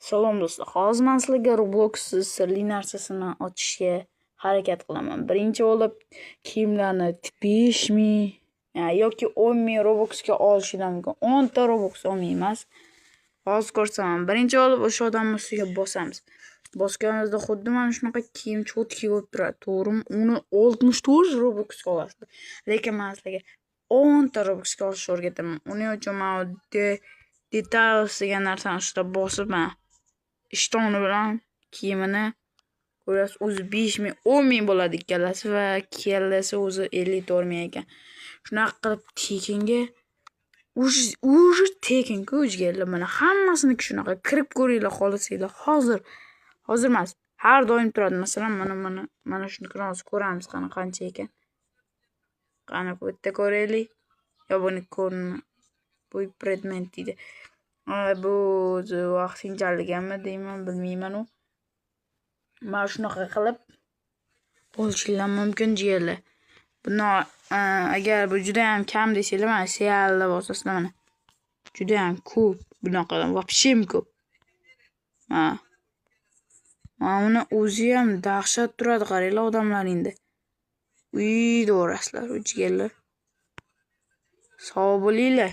Salom do'stlar, hozir men sizlarga Roblox sirli narsasini ochishga harakat qilaman. Birinchi bo'lib kiyimlarni 5000 yoki 10,000 Robuxga olishinglar mumkin. 10 ta Robux 10,000 emas. Hozir ko'rsataman. Birinchi bo'lib o'sha odamni ustiga bosamiz. Bosganimizda xuddi mana shunaqa kiyim cho'tki bo'lib turadi, to'g'rimi? Uni 64 Robuxga olasiz. Lekin men sizlarga 10 ta Robuxga olishni o'rgataman. Uning uchun men details degan narsani ustida bosib, men ishtoni bilan kiyimini ko'rasiz, o'zi 5000, 10,000 bo'ladi ikkalasi va kellasi o'zi 54,000 ekan. Shunaqa qilib tekinga уже tekinga o'zgarlar. Mana hammasiniki shunaqa. Kirib ko'ringlar xohlasanglar. Hozir emas, har doim turadi. Masalan, mana shuni hozir ko'ramiz qancha ekan. Qani bu yerda ko'raylik. Yo buni ko'rma. Bu predmet deydi. Bu vaqtinchaligami deyman, bilmayman u. Mana shunaqa qilib olishinglar mumkin jiyanlar. Buni agar bu juda ham kam desanglar, mana serialda bosasizlar mana. Juda ham ko'p, bunaqadan вообще ko'p. Mana uni o'zi ham dahshat turadi, qaranglar odamlaringda. Uyda o'rasizlar, jiyanlar. Sog' bo'linglar.